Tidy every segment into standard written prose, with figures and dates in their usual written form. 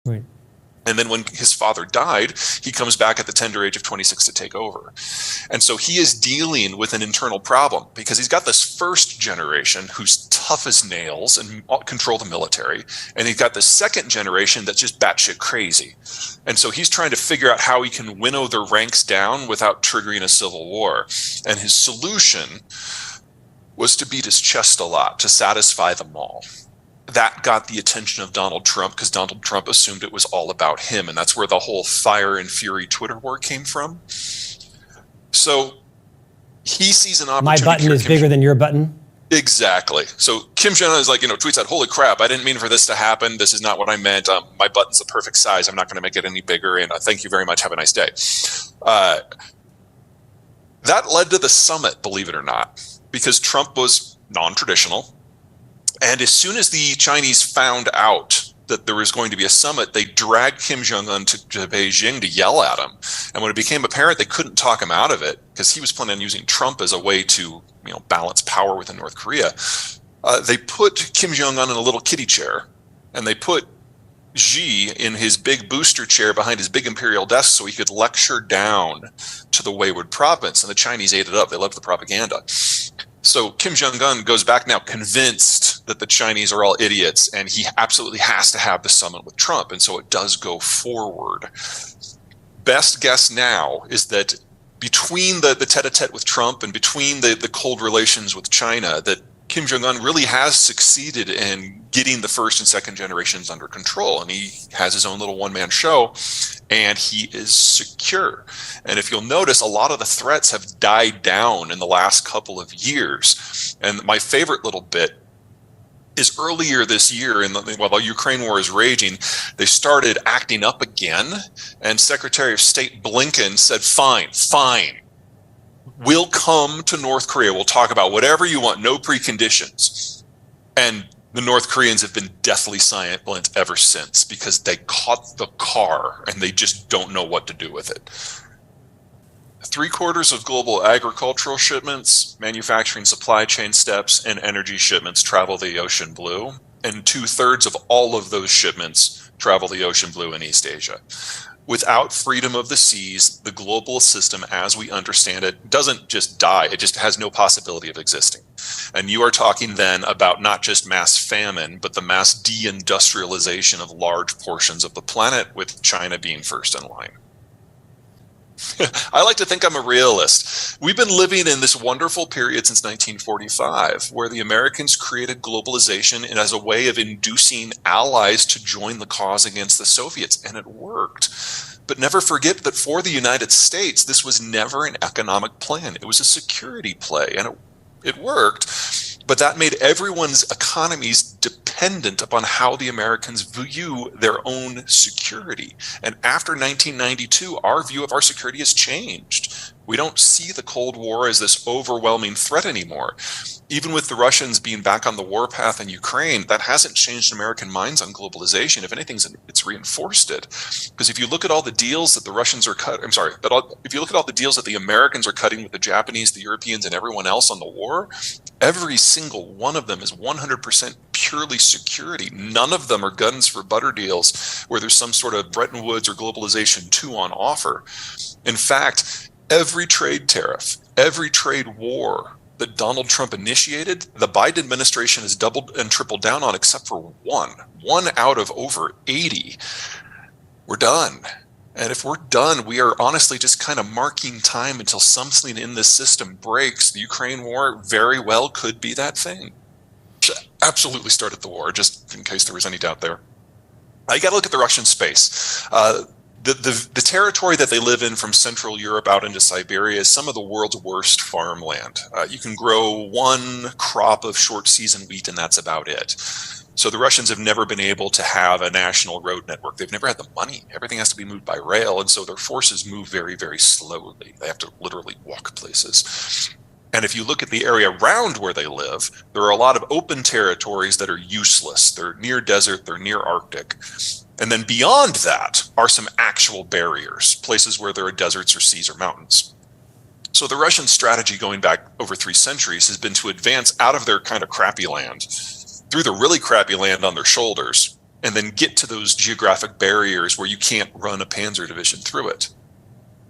Right. And then when his father died, he comes back at the tender age of 26 to take over. And so he is dealing with an internal problem because he's got this first generation who's tough as nails and control the military. And he's got the second generation that's just batshit crazy. And so he's trying to figure out how he can winnow the ranks down without triggering a civil war. And his solution was to beat his chest a lot to satisfy them all. That got the attention of Donald Trump because Donald Trump assumed it was all about him. And that's where the whole fire and fury Twitter war came from. So he sees an opportunity. My button is bigger than your button. Exactly. So Kim Jong-un is like, tweets out, holy crap, I didn't mean for this to happen. This is not what I meant. My button's the perfect size. I'm not going to make it any bigger. And thank you very much. Have a nice day. That led to the summit, believe it or not, because Trump was non-traditional. And as soon as the Chinese found out that there was going to be a summit, they dragged Kim Jong-un to Beijing to yell at him. And when it became apparent they couldn't talk him out of it, because he was planning on using Trump as a way to balance power within North Korea, they put Kim Jong-un in a little kiddie chair, and they put Xi in his big booster chair behind his big imperial desk so he could lecture down to the wayward province. And the Chinese ate it up. They loved the propaganda. So Kim Jong-un goes back now convinced that the Chinese are all idiots and he absolutely has to have the summit with Trump. And so it does go forward. Best guess now is that between the tete-a-tete with Trump and between the cold relations with China, that Kim Jong-un really has succeeded in getting the first and second generations under control. And he has his own little one-man show, and he is secure. And if you'll notice, a lot of the threats have died down in the last couple of years. And my favorite little bit is earlier this year, while the Ukraine war is raging, they started acting up again. And Secretary of State Blinken said, fine. We'll come to North Korea. We'll talk about whatever you want, no preconditions. And the North Koreans have been deathly silent ever since because they caught the car and they just don't know what to do with it. 3/4 of global agricultural shipments, manufacturing supply chain steps, and energy shipments travel the ocean blue. And 2/3 of all of those shipments travel the ocean blue in East Asia. Without freedom of the seas, the global system as we understand it doesn't just die, it just has no possibility of existing. And you are talking then about not just mass famine, but the mass deindustrialization of large portions of the planet, with China being first in line. I like to think I'm a realist. We've been living in this wonderful period since 1945, where the Americans created globalization as a way of inducing allies to join the cause against the Soviets, and it worked. But never forget that for the United States, this was never an economic plan. It was a security play, and it worked. But that made everyone's economies dependent upon how the Americans view their own security. And after 1992, our view of our security has changed. We don't see the Cold War as this overwhelming threat anymore. Even with the Russians being back on the warpath in Ukraine, that hasn't changed American minds on globalization. If anything, it's reinforced it. Because if you look at all the deals that the Russians are if you look at all the deals that the Americans are cutting with the Japanese, the Europeans, and everyone else on the war, every single one of them is 100% purely security. None of them are guns for butter deals where there's some sort of Bretton Woods or globalization 2 on offer. In fact, every trade tariff, every trade war that Donald Trump initiated, the Biden administration has doubled and tripled down on, except for one out of over 80. We're done. And if we're done, we are honestly just kind of marking time until something in this system breaks. The Ukraine war very well could be that thing. Absolutely started the war, just in case there was any doubt there. You got to look at the Russian space. The territory that they live in from Central Europe out into Siberia is some of the world's worst farmland. You can grow one crop of short season wheat and that's about it. So the Russians have never been able to have a national road network. They've never had the money. Everything has to be moved by rail. And so their forces move very, very slowly. They have to literally walk places. And if you look at the area around where they live, there are a lot of open territories that are useless. They're near desert, they're near Arctic. And then beyond that are some actual barriers, places where there are deserts or seas or mountains. So the Russian strategy going back over 3 centuries has been to advance out of their kind of crappy land through the really crappy land on their shoulders and then get to those geographic barriers where you can't run a panzer division through it.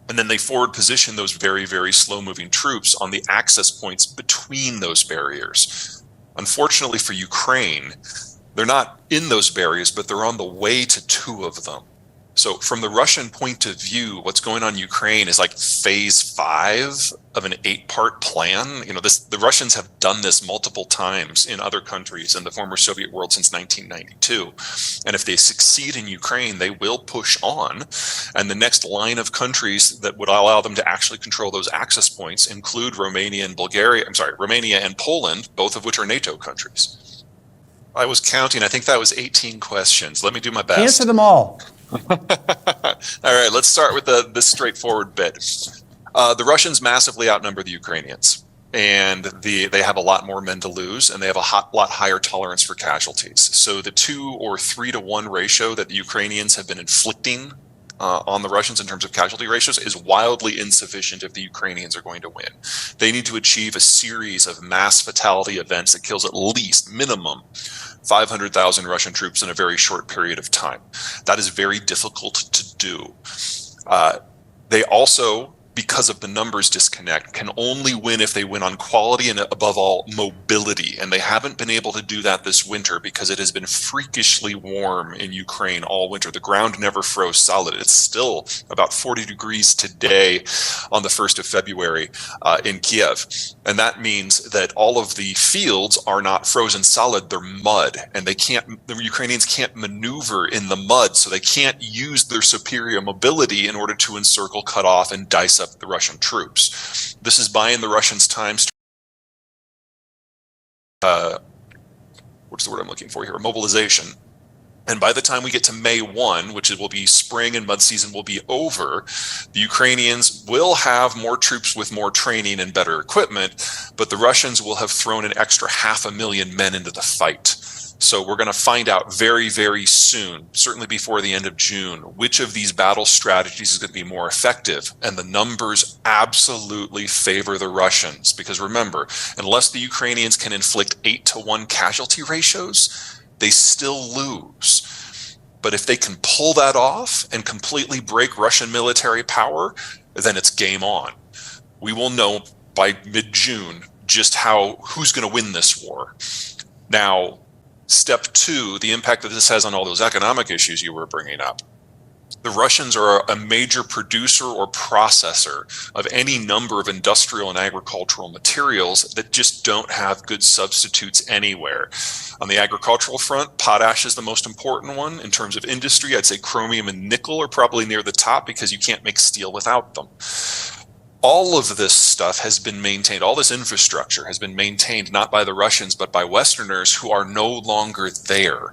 And then they forward position those very, very slow-moving troops on the access points between those barriers. Unfortunately for Ukraine, they're not in those barriers, but they're on the way to two of them. So from the Russian point of view, what's going on in Ukraine is like phase 5 of an 8-part plan. The Russians have done this multiple times in other countries in the former Soviet world since 1992. And if they succeed in Ukraine, they will push on. And the next line of countries that would allow them to actually control those access points include Romania and Poland, both of which are NATO countries. I was counting. I think that was 18 questions. Let me do my best. Answer them all. All right, let's start with this straightforward bit. The Russians massively outnumber the Ukrainians, and they have a lot more men to lose, and they have a lot higher tolerance for casualties. So the 2 or 3 to 1 ratio that the Ukrainians have been inflicting on the Russians in terms of casualty ratios is wildly insufficient if the Ukrainians are going to win. They need to achieve a series of mass fatality events that kills at least minimum 500,000 Russian troops in a very short period of time. That is very difficult to do. They also, because of the numbers disconnect, can only win if they win on quality and, above all, mobility. And they haven't been able to do that this winter because it has been freakishly warm in Ukraine all winter. The ground never froze solid. It's still about 40 degrees today on the 1st of February in Kiev. And that means that all of the fields are not frozen solid, they're mud. And the Ukrainians can't maneuver in the mud, so they can't use their superior mobility in order to encircle, cut off, and dice up the Russian troops. This is buying the Russians time. What's the word I'm looking for here? Mobilization. And by the time we get to May 1, which will be spring and mud season will be over, the Ukrainians will have more troops with more training and better equipment, but the Russians will have thrown an extra 500,000 men into the fight. So we're going to find out very, very soon, certainly before the end of June, which of these battle strategies is going to be more effective. And the numbers absolutely favor the Russians. Because remember, unless the Ukrainians can inflict 8 to 1 casualty ratios, they still lose. But if they can pull that off and completely break Russian military power, then it's game on. We will know by mid-June just who's going to win this war. Now, step 2, the impact that this has on all those economic issues you were bringing up. The Russians are a major producer or processor of any number of industrial and agricultural materials that just don't have good substitutes anywhere. On the agricultural front, potash is the most important one. In terms of industry, I'd say chromium and nickel are probably near the top because you can't make steel without them. All of this stuff has been maintained, all this infrastructure has been maintained not by the Russians, but by Westerners who are no longer there.